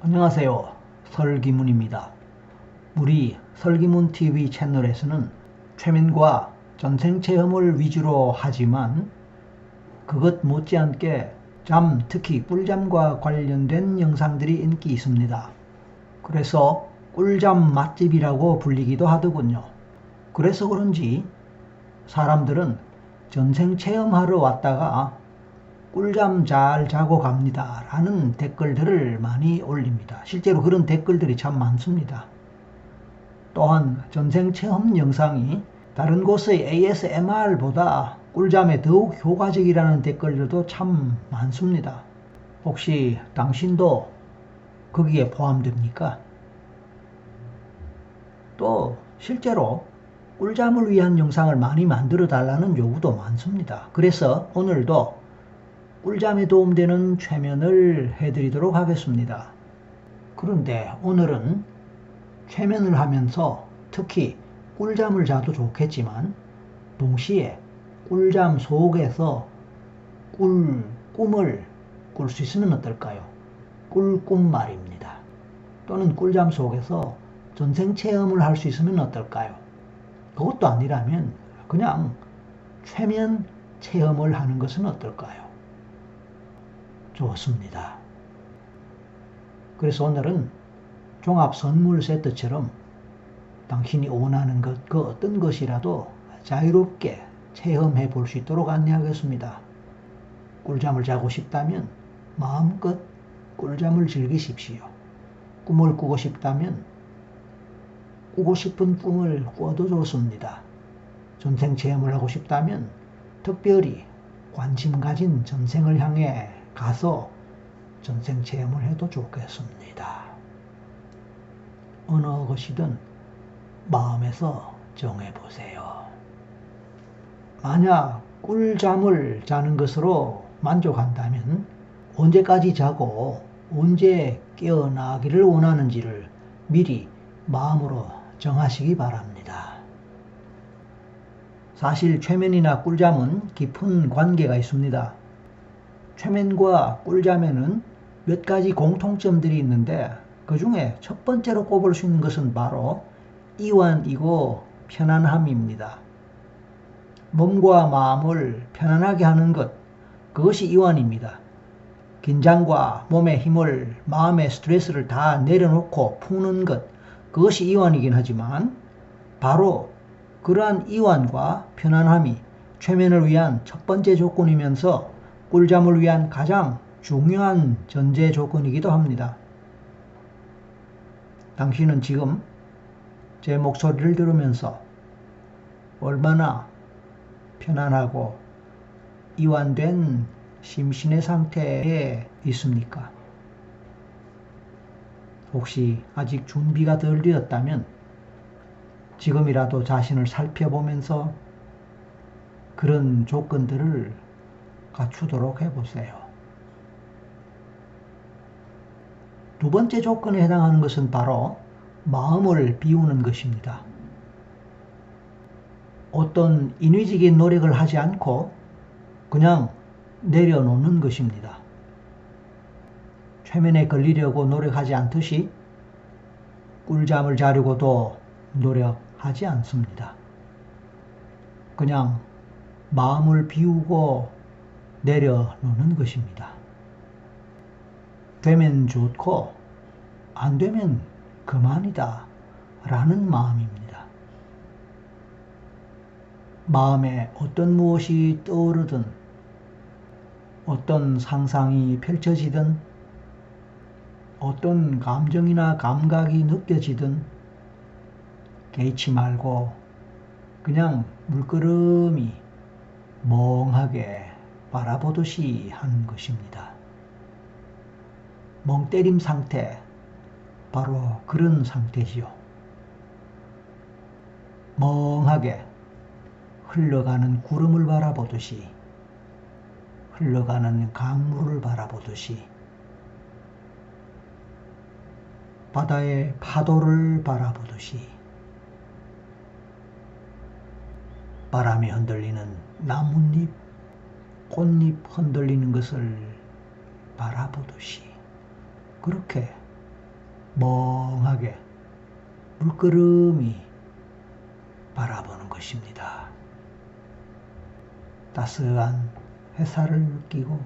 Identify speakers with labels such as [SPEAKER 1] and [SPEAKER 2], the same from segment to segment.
[SPEAKER 1] 안녕하세요. 설기문입니다. 우리 설기문TV 채널에서는 최면과 전생체험을 위주로 하지만 그것 못지않게 특히 꿀잠과 관련된 영상들이 인기 있습니다. 그래서 꿀잠 맛집이라고 불리기도 하더군요. 그래서 그런지 사람들은 전생체험하러 왔다가 꿀잠 잘 자고 갑니다 라는 댓글들을 많이 올립니다. 실제로 그런 댓글들이 참 많습니다. 또한 전생체험 영상이 다른 곳의 ASMR보다 꿀잠에 더욱 효과적이라는 댓글들도 참 많습니다. 혹시 당신도 거기에 포함됩니까? 또 실제로 꿀잠을 위한 영상을 많이 만들어 달라는 요구도 많습니다. 그래서 오늘도 꿀잠에 도움되는 최면을 해드리도록 하겠습니다. 그런데 오늘은 최면을 하면서 특히 꿀잠을 자도 좋겠지만 동시에 꿀잠 속에서 꿈을 꿀 수 있으면 어떨까요? 꿀꿈 말입니다. 또는 꿀잠 속에서 전생체험을 할 수 있으면 어떨까요? 그것도 아니라면 그냥 최면 체험을 하는 것은 어떨까요? 좋습니다. 그래서 오늘은 종합 선물 세트처럼 당신이 원하는 것, 그 어떤 것이라도 자유롭게 체험해 볼 수 있도록 안내하겠습니다. 꿀잠을 자고 싶다면 마음껏 꿀잠을 즐기십시오. 꿈을 꾸고 싶다면 꾸고 싶은 꿈을 꿔도 좋습니다. 전생 체험을 하고 싶다면 특별히 관심 가진 전생을 향해 가서 전생 체험을 해도 좋겠습니다. 어느 것이든 마음에서 정해보세요. 만약 꿀잠을 자는 것으로 만족한다면 언제까지 자고 언제 깨어나기를 원하는지를 미리 마음으로 정하시기 바랍니다. 사실 최면이나 꿀잠은 깊은 관계가 있습니다. 최면과 꿀잠에는 몇 가지 공통점들이 있는데 그 중에 첫 번째로 꼽을 수 있는 것은 바로 이완이고 편안함입니다. 몸과 마음을 편안하게 하는 것, 그것이 이완입니다. 긴장과 몸의 힘을, 마음의 스트레스를 다 내려놓고 푸는 것, 그것이 이완이긴 하지만 바로 그러한 이완과 편안함이 최면을 위한 첫 번째 조건이면서 꿀잠을 위한 가장 중요한 전제 조건이기도 합니다. 당신은 지금 제 목소리를 들으면서 얼마나 편안하고 이완된 심신의 상태에 있습니까? 혹시 아직 준비가 덜 되었다면 지금이라도 자신을 살펴보면서 그런 조건들을 갖추도록 해보세요. 두 번째 조건에 해당하는 것은 바로 마음을 비우는 것입니다. 어떤 인위적인 노력을 하지 않고 그냥 내려놓는 것입니다. 최면에 걸리려고 노력하지 않듯이 꿀잠을 자려고도 노력하지 않습니다. 그냥 마음을 비우고 내려놓는 것입니다. 되면 좋고 안 되면 그만이다 라는 마음입니다. 마음에 어떤 무엇이 떠오르든 어떤 상상이 펼쳐지든 어떤 감정이나 감각이 느껴지든 개의치 말고 그냥 물끄러미 멍하게 바라보듯이 하는 것입니다. 멍 때림 상태, 바로 그런 상태지요. 멍하게 흘러가는 구름을 바라보듯이, 흘러가는 강물을 바라보듯이, 바다의 파도를 바라보듯이, 바람이 흔들리는 나뭇잎, 꽃잎 흔들리는 것을 바라보듯이 그렇게 멍하게 물끄러미 바라보는 것입니다. 따스한 햇살을 느끼고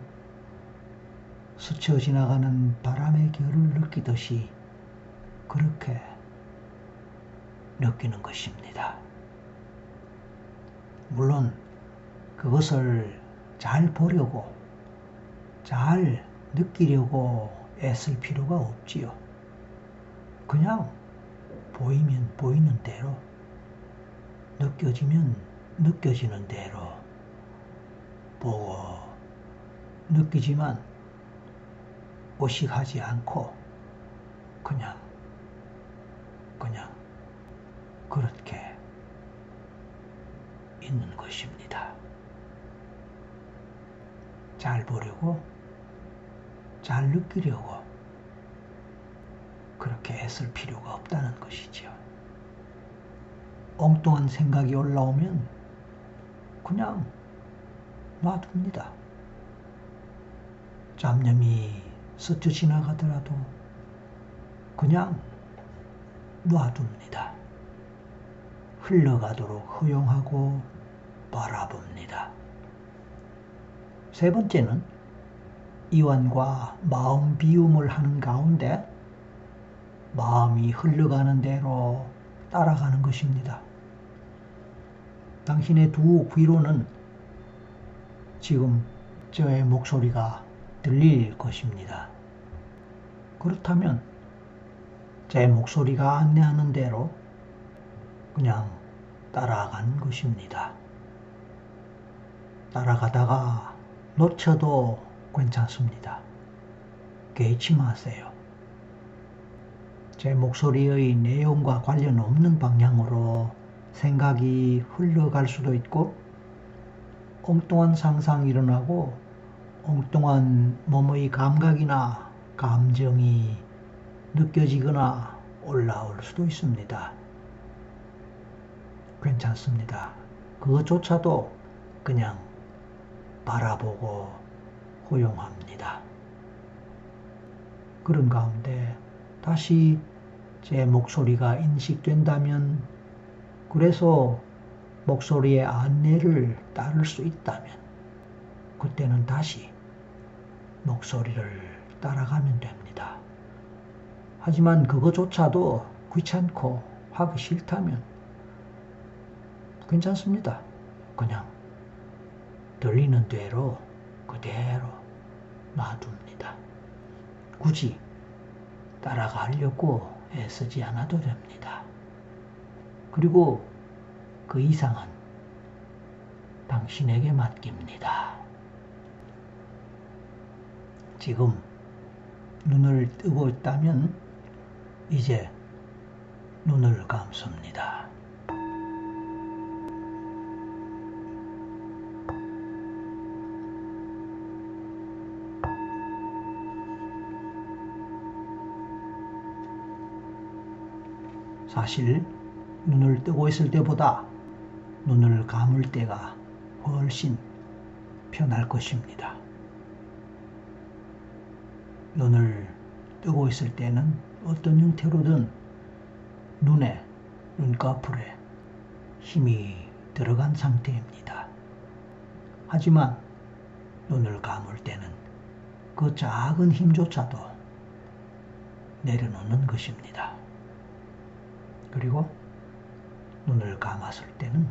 [SPEAKER 1] 스쳐 지나가는 바람의 결을 느끼듯이 그렇게 느끼는 것입니다. 물론 그것을 잘 보려고, 잘 느끼려고 애쓸 필요가 없지요. 그냥 보이면 보이는 대로, 느껴지면 느껴지는 대로 보고 느끼지만 의식하지 않고 그냥 그렇게 있는 것입니다. 잘 보려고, 잘 느끼려고 그렇게 애쓸 필요가 없다는 것이죠. 엉뚱한 생각이 올라오면 그냥 놔둡니다. 잡념이 스쳐 지나가더라도 그냥 놔둡니다. 흘러가도록 허용하고 바라봅니다. 세 번째는 이완과 마음 비움을 하는 가운데 마음이 흘러가는 대로 따라가는 것입니다. 당신의 두 귀로는 지금 저의 목소리가 들릴 것입니다. 그렇다면 제 목소리가 안내하는 대로 그냥 따라가는 것입니다. 따라가다가 놓쳐도 괜찮습니다. 개의치 마세요. 제 목소리의 내용과 관련 없는 방향으로 생각이 흘러갈 수도 있고 엉뚱한 상상이 일어나고 엉뚱한 몸의 감각이나 감정이 느껴지거나 올라올 수도 있습니다. 괜찮습니다. 그것조차도 그냥 바라보고 허용합니다. 그런 가운데 다시 제 목소리가 인식된다면, 그래서 목소리의 안내를 따를 수 있다면 그때는 다시 목소리를 따라가면 됩니다. 하지만 그것조차도 귀찮고 하기 싫다면 괜찮습니다. 그냥 들리는 대로 그대로 놔둡니다. 굳이 따라가려고 애쓰지 않아도 됩니다. 그리고 그 이상은 당신에게 맡깁니다. 지금 눈을 뜨고 있다면 이제 눈을 감습니다. 사실 눈을 뜨고 있을 때보다 눈을 감을 때가 훨씬 편할 것입니다. 눈을 뜨고 있을 때는 어떤 형태로든 눈에, 눈꺼풀에 힘이 들어간 상태입니다. 하지만 눈을 감을 때는 그 작은 힘조차도 내려놓는 것입니다. 그리고 눈을 감았을 때는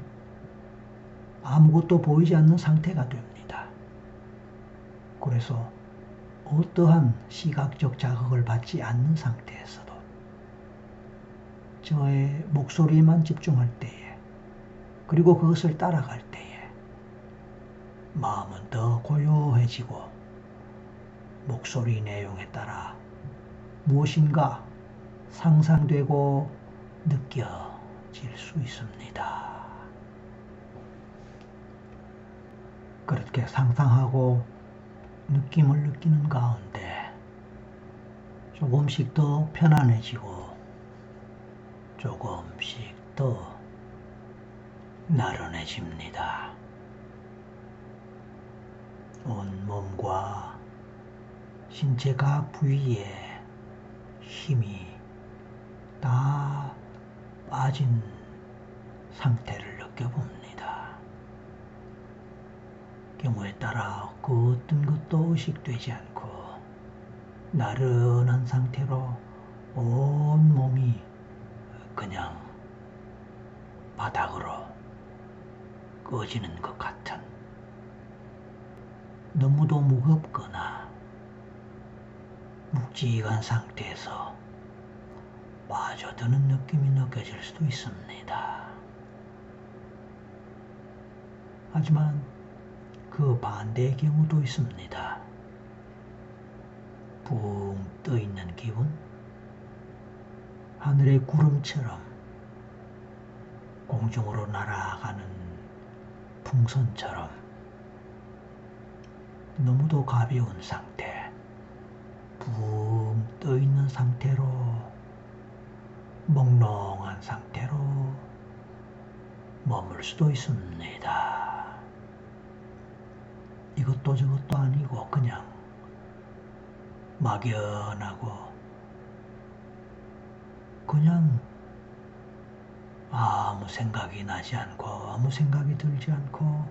[SPEAKER 1] 아무것도 보이지 않는 상태가 됩니다. 그래서 어떠한 시각적 자극을 받지 않는 상태에서도 저의 목소리에만 집중할 때에, 그리고 그것을 따라갈 때에 마음은 더 고요해지고 목소리 내용에 따라 무엇인가 상상되고 느껴질 수 있습니다. 그렇게 상상하고 느낌을 느끼는 가운데 조금씩 더 편안해지고 조금씩 더 나른해집니다. 온 몸과 신체 각 부위에 힘이 다 빠진 상태를 느껴봅니다. 경우에 따라 그 어떤 것도 의식되지 않고 나른한 상태로 온 몸이 그냥 바닥으로 꺼지는 것 같은, 너무도 무겁거나 묵직한 상태에서 빠져드는 느낌이 느껴질 수도 있습니다. 하지만 그 반대의 경우도 있습니다. 붕 떠있는 기분, 하늘의 구름처럼 공중으로 날아가는 풍선처럼 너무도 가벼운 상태, 붕 떠있는 상태로, 몽롱한 상태로 머물 수도 있습니다. 이것도 저것도 아니고 그냥 막연하고 그냥 아무 생각이 나지 않고 아무 생각이 들지 않고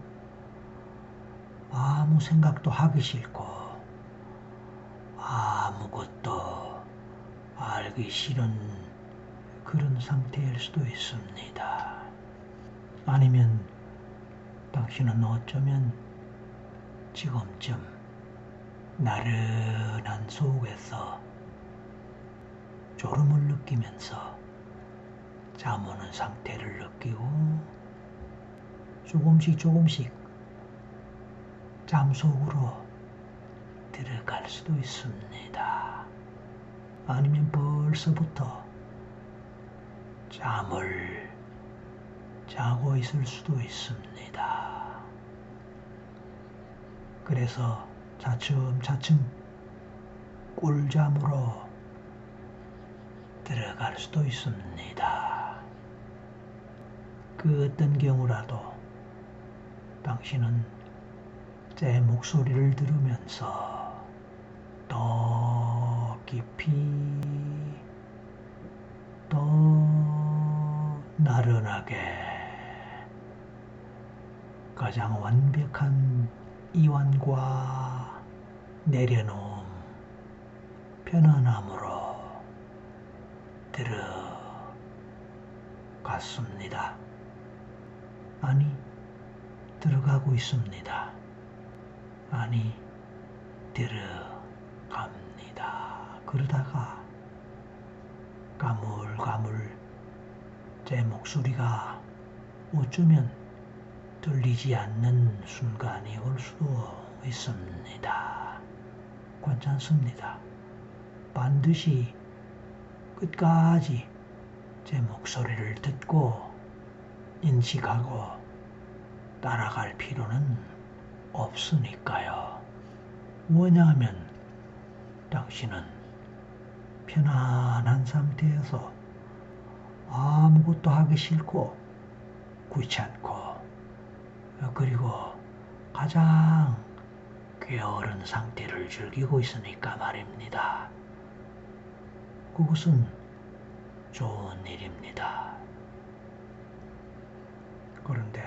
[SPEAKER 1] 아무 생각도 하기 싫고 아무것도 알기 싫은 그런 상태일 수도 있습니다. 아니면 당신은 어쩌면 지금쯤 나른한 속에서 졸음을 느끼면서 잠 오는 상태를 느끼고 조금씩 잠 속으로 들어갈 수도 있습니다. 아니면 벌써부터 잠을 자고 있을 수도 있습니다. 그래서 차츰차츰 꿀잠으로 들어갈 수도 있습니다. 그 어떤 경우라도 당신은 제 목소리를 들으면서 더 깊이, 더 나른하게 가장 완벽한 이완과 내려놓음, 편안함으로 들어갔습니다. 아니, 들어가고 있습니다. 아니, 들어갑니다. 그러다가 가물가물 제 목소리가 어쩌면 들리지 않는 순간이 올 수도 있습니다. 괜찮습니다. 반드시 끝까지 제 목소리를 듣고 인식하고 따라갈 필요는 없으니까요. 왜냐하면 당신은 편안한 상태에서 아무것도 하기 싫고 귀찮고 그리고 가장 게으른 상태를 즐기고 있으니까 말입니다. 그것은 좋은 일입니다. 그런데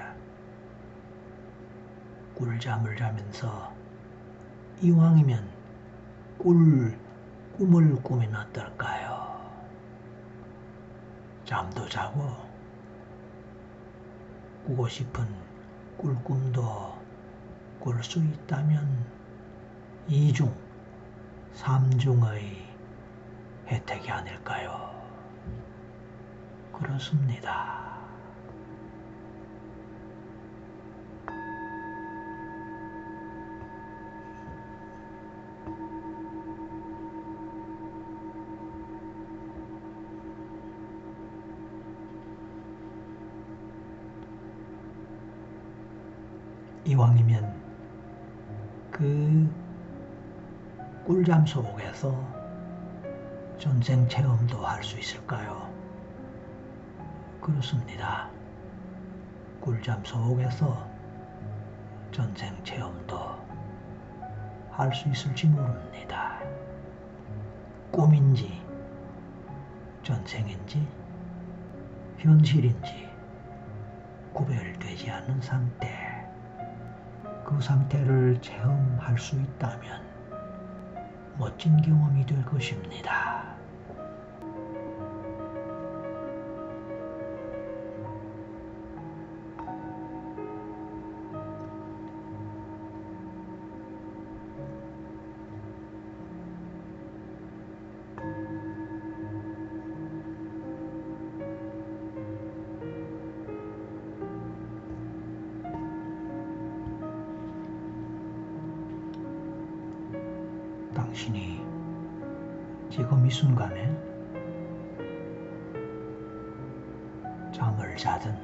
[SPEAKER 1] 꿀잠을 자면서 이왕이면 꿈을 꾸면 어떨까요? 잠도 자고 꾸고 싶은 꿀꿈도 꿀 수 있다면 2중, 3중의 혜택이 아닐까요? 그렇습니다. 이왕이면 그 꿀잠 속에서 전생 체험도 할 수 있을까요? 그렇습니다. 꿀잠 속에서 전생 체험도 할 수 있을지 모릅니다. 꿈인지 전생인지 현실인지 구별되지 않는 상태, 그 상태를 체험할 수 있다면 멋진 경험이 될 것입니다. 당신이 지금 이 순간에 잠을 자든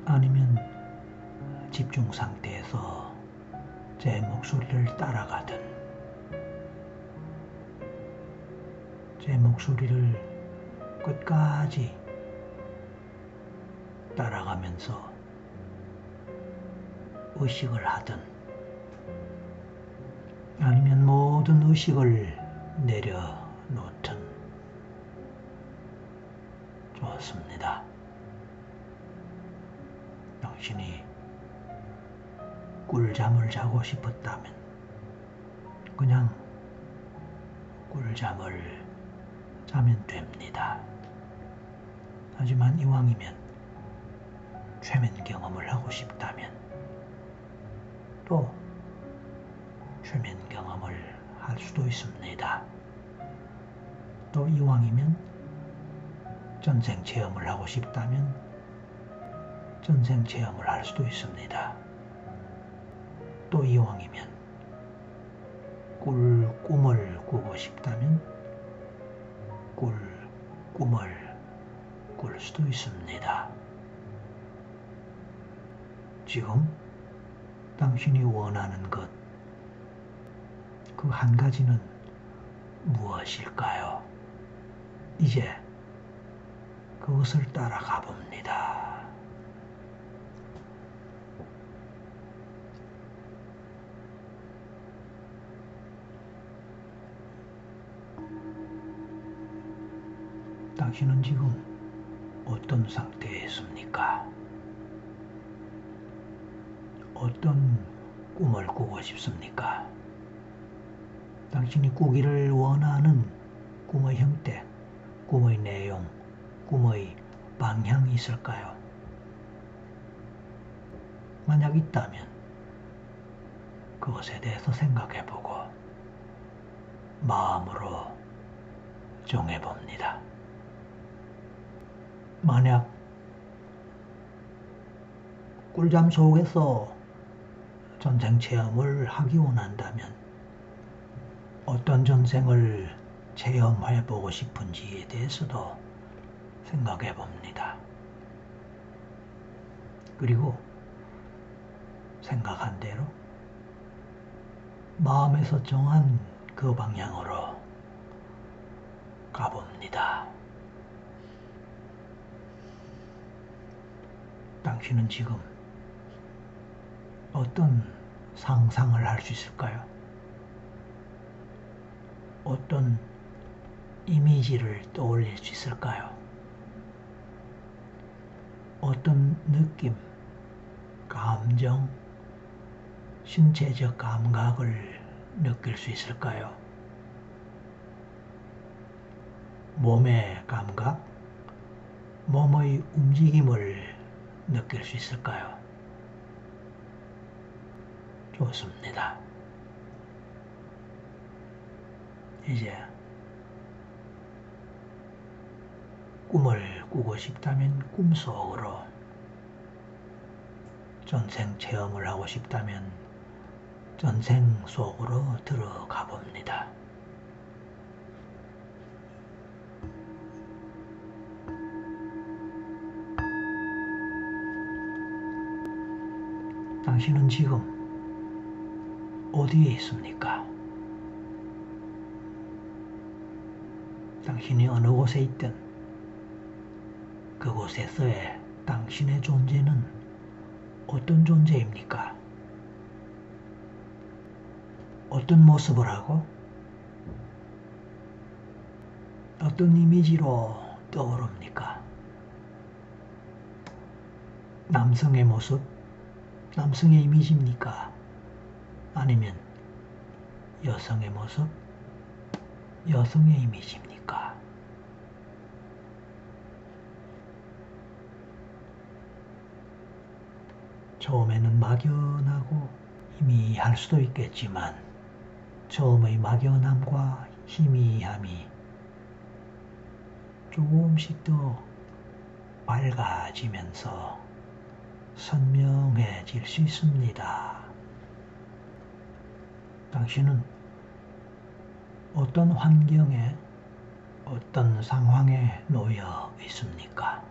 [SPEAKER 1] 아니면 집중 상태에서 제 목소리를 따라가든 제 목소리를 끝까지 따라가면서 의식을 하든 아니면 모든 의식을 내려놓든 좋습니다. 당신이 꿀잠을 자고 싶었다면 그냥 꿀잠을 자면 됩니다. 하지만 이왕이면 최면 경험을 하고 싶다면 또 최면 경험을 할 수도 있습니다. 또 이왕이면 전생 체험을 하고 싶다면 전생 체험을 할 수도 있습니다. 또 이왕이면 꿈을 꾸고 싶다면 꿈을 꿀 수도 있습니다. 지금 당신이 원하는 것, 그 한 가지는 무엇일까요? 이제 그것을 따라가 봅니다. 당신은 지금 어떤 상태에 있습니까? 어떤 꿈을 꾸고 싶습니까? 당신이 꾸기를 원하는 꿈의 형태, 꿈의 내용, 꿈의 방향이 있을까요? 만약 있다면 그것에 대해서 생각해보고 마음으로 정해봅니다. 만약 꿀잠 속에서 전생 체험을 하기 원한다면 어떤 전생을 체험해보고 싶은지에 대해서도 생각해봅니다. 그리고 생각한 대로 마음에서 정한 그 방향으로 가봅니다. 당신은 지금 어떤 상상을 할 수 있을까요? 어떤 이미지를 떠올릴 수 있을까요? 어떤 느낌, 감정, 신체적 감각을 느낄 수 있을까요? 몸의 감각, 몸의 움직임을 느낄 수 있을까요? 좋습니다. 이제 꿈을 꾸고 싶다면 꿈속으로, 전생 체험을 하고 싶다면 전생 속으로 들어가 봅니다. 당신은 지금 어디에 있습니까? 당신이 어느 곳에 있든 그곳에서의 당신의 존재는 어떤 존재입니까? 어떤 모습을 하고 어떤 이미지로 떠오릅니까? 남성의 모습, 남성의 이미지입니까? 아니면 여성의 모습, 여성의 이미지입니까? 처음에는 막연하고 희미할 수도 있겠지만 처음의 막연함과 희미함이 조금씩 더 밝아지면서 선명해질 수 있습니다. 당신은 어떤 환경에, 어떤 상황에 놓여 있습니까?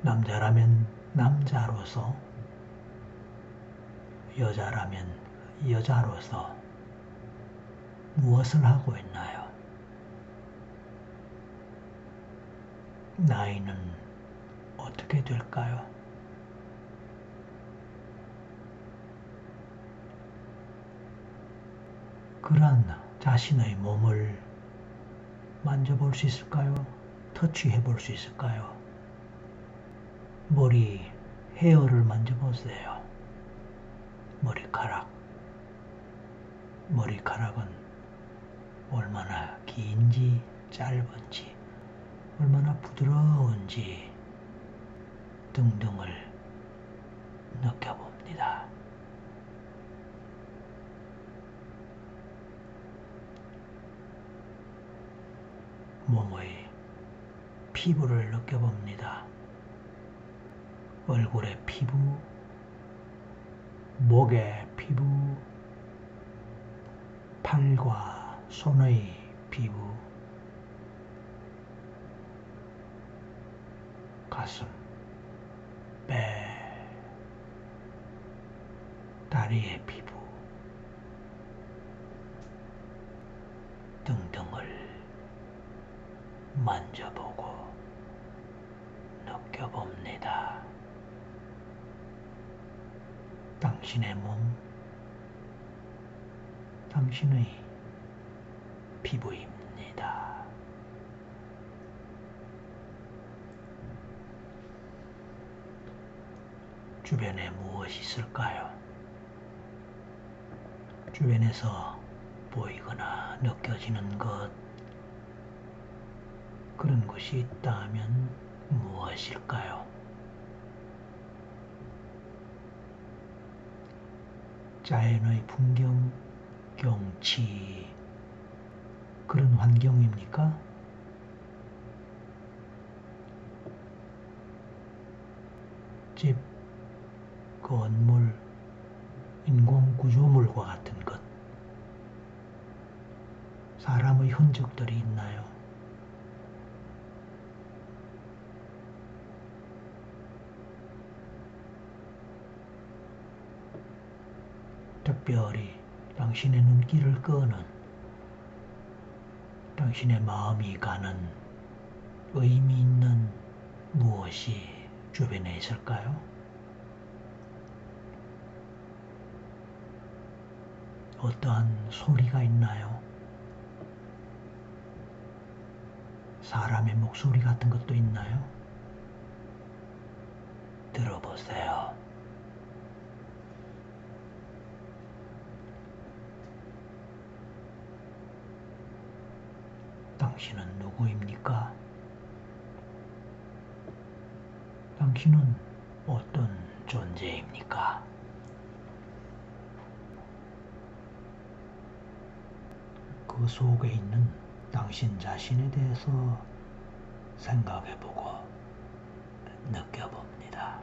[SPEAKER 1] 남자라면 남자로서, 여자라면 여자로서 무엇을 하고 있나요? 나이는 어떻게 될까요? 그러한 자신의 몸을 만져볼 수 있을까요? 터치해 볼 수 있을까요? 머리, 헤어를 만져보세요. 머리카락은 얼마나 긴지 짧은지, 얼마나 부드러운지 등등을 느껴봅니다. 몸의 피부를 느껴봅니다. 얼굴의 피부, 목의 피부, 팔과 손의 피부, 가슴, 배, 다리의 피부 등등을 만져보고 느껴봅니다. 당신의 몸, 당신의 피부입니다. 주변에 무엇이 있을까요? 주변에서 보이거나 느껴지는 것, 그런 것이 있다면 무엇일까요? 자연의 풍경, 경치, 그런 환경입니까? 집, 건물, 인공구조물과 같은 것, 사람의 흔적들이 있나요? 특별히 당신의 눈길을 끄는, 당신의 마음이 가는 의미 있는 무엇이 주변에 있을까요? 어떠한 소리가 있나요? 사람의 목소리 같은 것도 있나요? 들어보세요. 당신은 누구입니까? 당신은 어떤 존재입니까? 그 속에 있는 당신 자신에 대해서 생각해보고 느껴봅니다.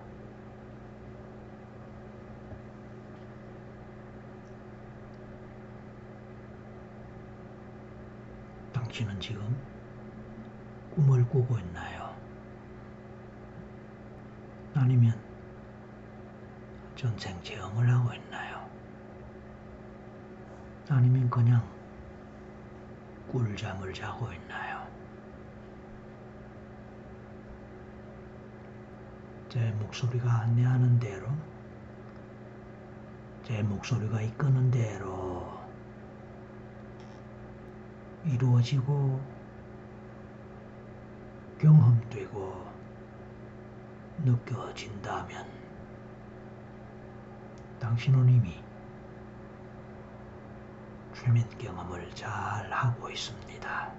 [SPEAKER 1] 당신은 지금 꿈을 꾸고 있나요? 아니면 전생 체험을 하고 있나요? 아니면 그냥 꿀잠을 자고 있나요? 제 목소리가 안내하는 대로, 제 목소리가 이끄는 대로 이루어지고 경험되고 느껴진다면 당신은 이미 최면 경험을 잘 하고 있습니다.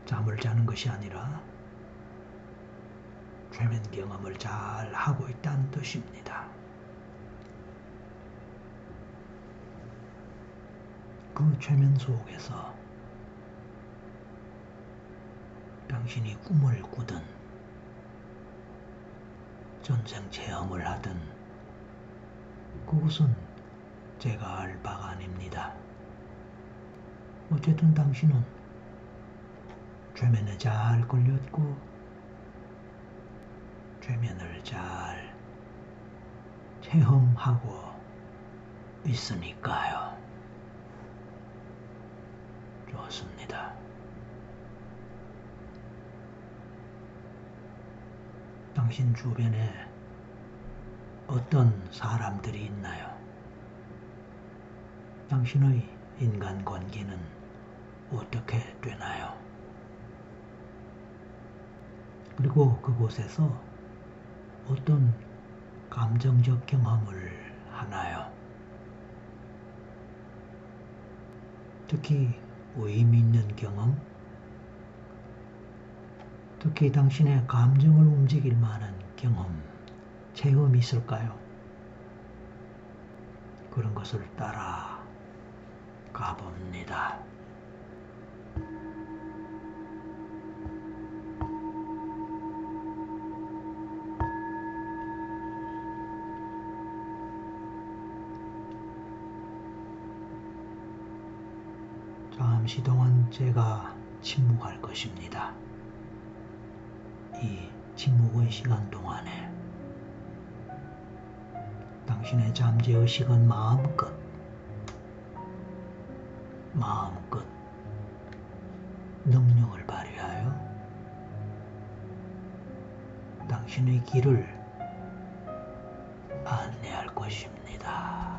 [SPEAKER 1] 잠을 자는 것이 아니라 최면 경험을 잘 하고 있다는 뜻입니다. 그 최면 속에서 당신이 꿈을 꾸든 전생 체험을 하든 그것은 제가 알 바가 아닙니다. 어쨌든 당신은 최면에 잘 걸렸고 최면을 잘 체험하고 있으니까요. 좋습니다. 당신 주변에 어떤 사람들이 있나요? 당신의 인간관계는 어떻게 되나요? 그리고 그곳에서 어떤 감정적 경험을 하나요? 특히 의미 있는 경험, 특히 당신의 감정을 움직일 만한 경험, 체험이 있을까요? 그런 것을 따라 가봅니다. 잠시 동안 제가 침묵할 것입니다. 이 침묵의 시간 동안에 당신의 잠재의식은 마음껏 능력을 발휘하여 당신의 길을 안내할 것입니다.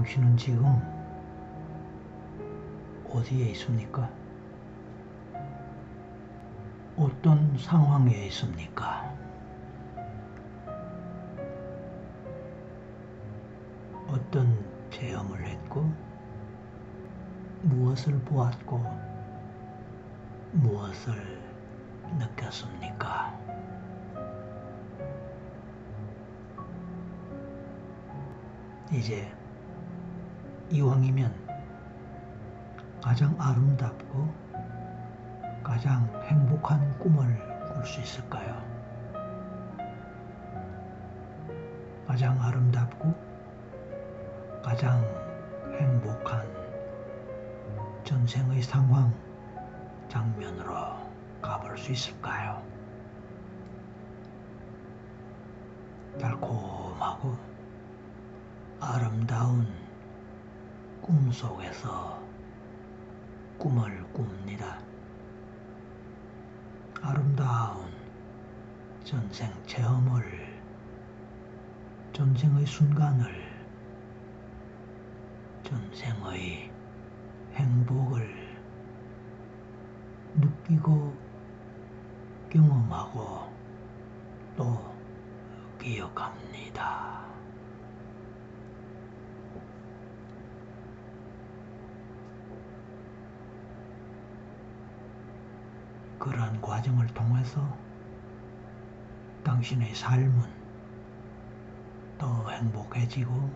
[SPEAKER 1] 당신은 지금 어디에 있습니까? 어떤 상황에 있습니까? 어떤 체험을 했고, 무엇을 보았고, 무엇을 느꼈습니까? 이제 이왕이면 가장 아름답고 가장 행복한 꿈을 꿀 수 있을까요? 가장 아름답고 가장 행복한 전생의 상황, 장면으로 가볼 수 있을까요? 달콤하고 아름다운 꿈 속에서 꿈을 꿉니다. 아름다운 전생 체험을, 전생의 순간을, 전생의 행복을 느끼고 경험하고 또 기억합니다. 그러한 과정을 통해서 당신의 삶은 더 행복해지고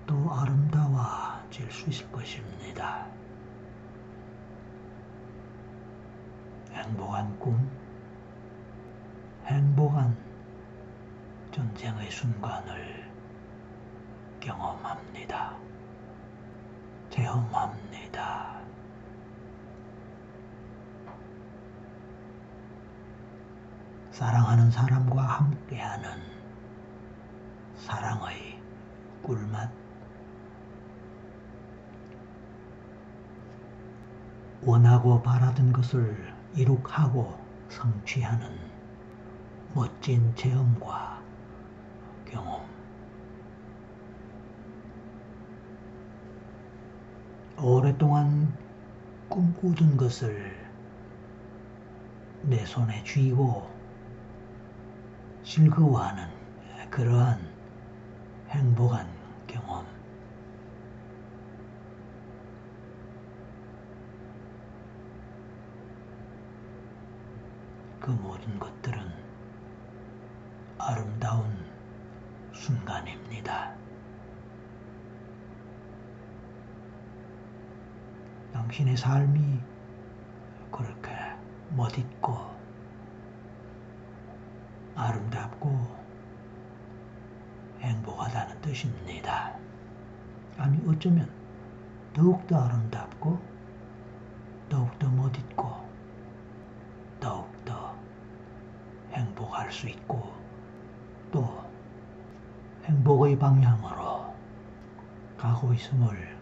[SPEAKER 1] 더 아름다워질 수 있을 것입니다. 행복한 꿈, 행복한 전생의 순간을 경험합니다. 체험합니다. 사랑하는 사람과 함께하는 사랑의 꿀맛, 원하고 바라던 것을 이룩하고 성취하는 멋진 체험과 경험, 오랫동안 꿈꾸던 것을 내 손에 쥐고 즐거워하는 그러한 행복한 경험, 그 모든 것들은 아름다운 순간입니다. 당신의 삶이 그렇게 멋있고 아름답고 행복하다는 뜻입니다. 아니 어쩌면 더욱더 아름답고 더욱더 멋있고 더욱더 행복할 수 있고 또 행복의 방향으로 가고 있음을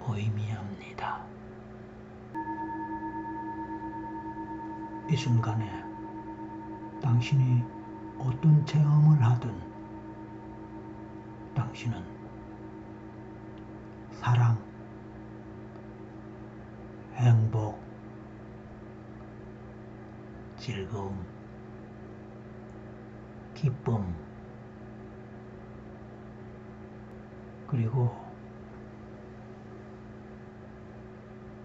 [SPEAKER 1] 의미합니다. 이 순간에 당신이 어떤 체험을 하든 당신은 사랑, 행복, 즐거움, 기쁨, 그리고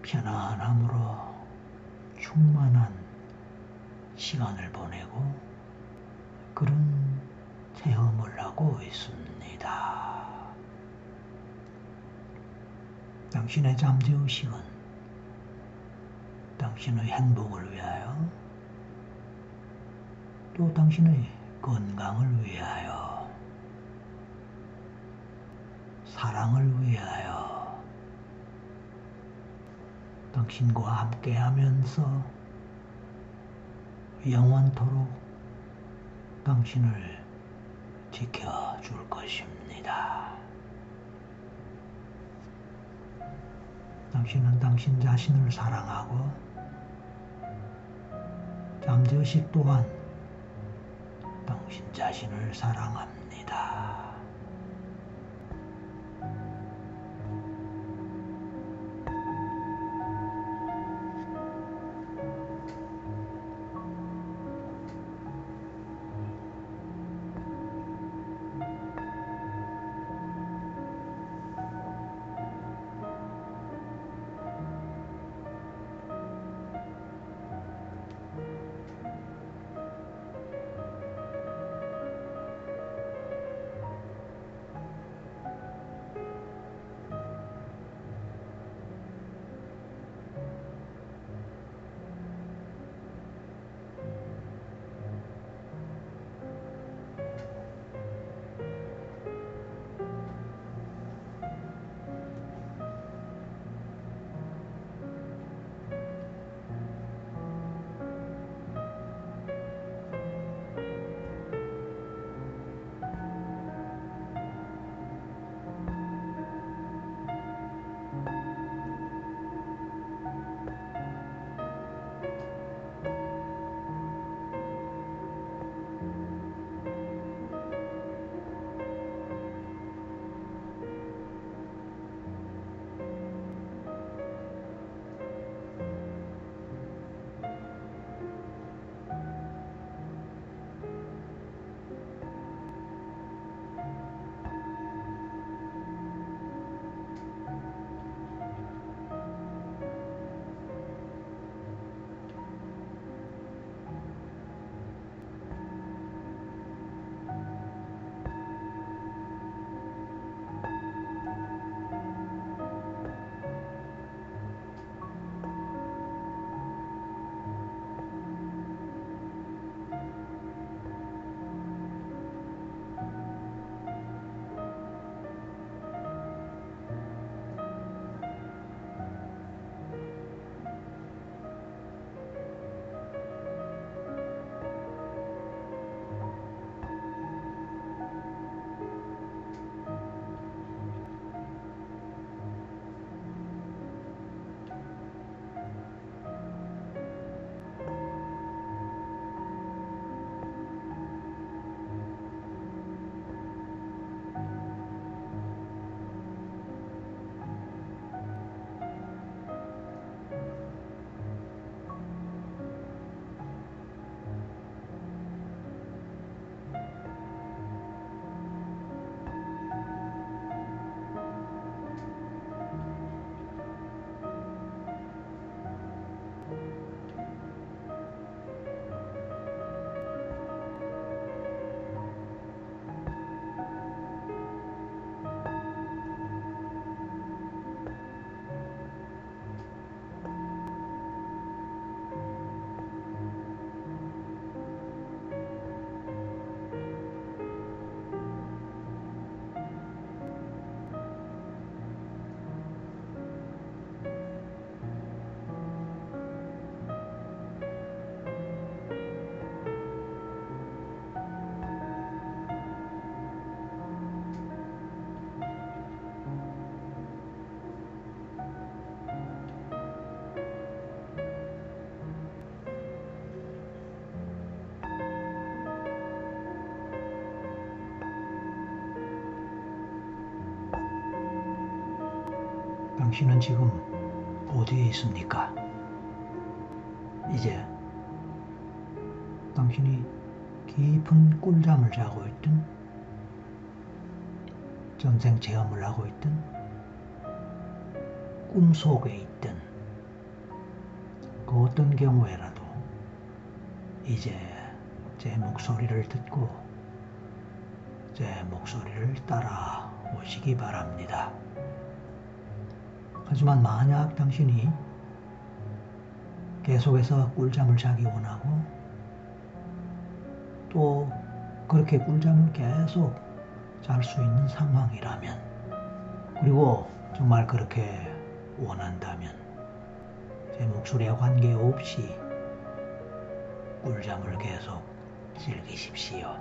[SPEAKER 1] 편안함으로 충만한 시간을 보내고 그런 체험을 하고 있습니다. 당신의 잠재의식은 당신의 행복을 위하여 또 당신의 건강을 위하여 사랑을 위하여 당신과 함께하면서 영원토록 당신을 지켜줄 것입니다. 당신은 당신 자신을 사랑하고 잠재의식 또한 당신 자신을 사랑합니다. 당신은 지금 어디에 있습니까? 이제 당신이 깊은 꿀잠을 자고 있든 전생 체험을 하고 있든 꿈속에 있든 그 어떤 경우에라도 이제 제 목소리를 듣고 제 목소리를 따라 오시기 바랍니다. 하지만 만약 당신이 계속해서 꿀잠을 자기 원하고 또 그렇게 꿀잠을 계속 잘 수 있는 상황이라면 그리고 정말 그렇게 원한다면 제 목소리와 관계없이 꿀잠을 계속 즐기십시오.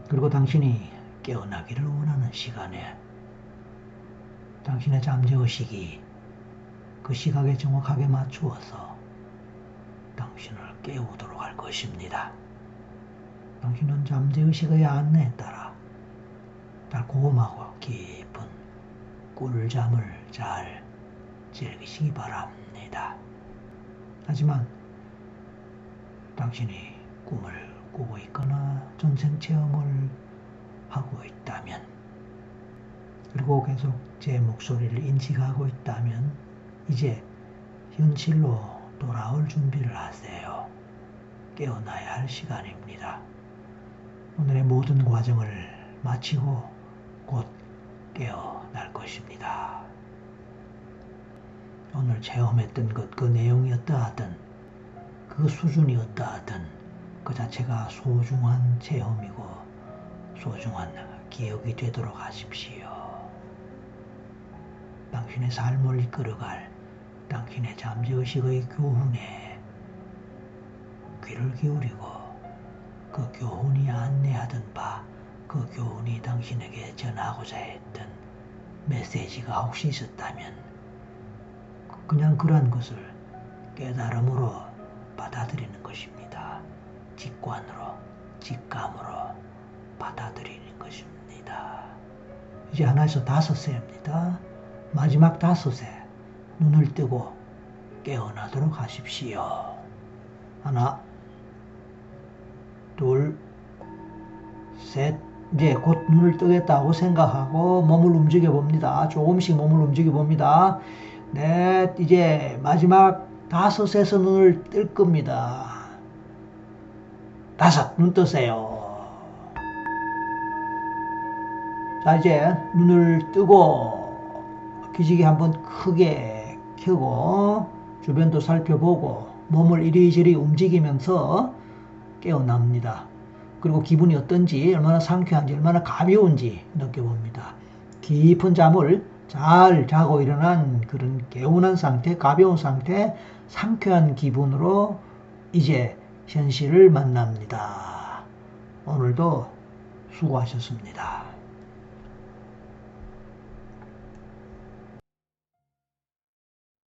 [SPEAKER 1] 그리고 당신이 깨어나기를 원하는 시간에 당신의 잠재의식이 그 시각에 정확하게 맞추어서 당신을 깨우도록 할 것입니다. 당신은 잠재의식의 안내에 따라 달콤하고 깊은 꿀잠을 잘 즐기시기 바랍니다. 하지만 당신이 꿈을 꾸고 있거나 전생 체험을 하고 있다면 그리고 계속 제 목소리를 인식하고 있다면 이제 현실로 돌아올 준비를 하세요. 깨어나야 할 시간입니다. 오늘의 모든 과정을 마치고 곧 깨어날 것입니다. 오늘 체험했던 것, 그 내용이었다 하든 그 수준이었다 하든 그 자체가 소중한 체험이고 소중한 기억이 되도록 하십시오. 당신의 삶을 이끌어갈 당신의 잠재의식의 교훈에 귀를 기울이고 그 교훈이 안내하던 바, 그 교훈이 당신에게 전하고자 했던 메시지가 혹시 있었다면 그냥 그러한 것을 깨달음으로 받아들이는 것입니다. 직관으로, 직감으로 받아들이는 것입니다. 이제 하나에서 5세입니다. 마지막 5세 눈을 뜨고 깨어나도록 하십시오. 하나, 둘, 셋. 이제 곧 눈을 뜨겠다고 생각하고 몸을 움직여 봅니다. 조금씩 몸을 움직여 봅니다. 넷, 이제 마지막 5에서 눈을 뜰 겁니다. 5, 눈 뜨세요. 자, 이제 눈을 뜨고 기지개 한번 크게 켜고 주변도 살펴보고 몸을 이리저리 움직이면서 깨어납니다. 그리고 기분이 어떤지, 얼마나 상쾌한지, 얼마나 가벼운지 느껴봅니다. 깊은 잠을 잘 자고 일어난 그런 개운한 상태, 가벼운 상태, 상쾌한 기분으로 이제 현실을 만납니다. 오늘도 수고하셨습니다.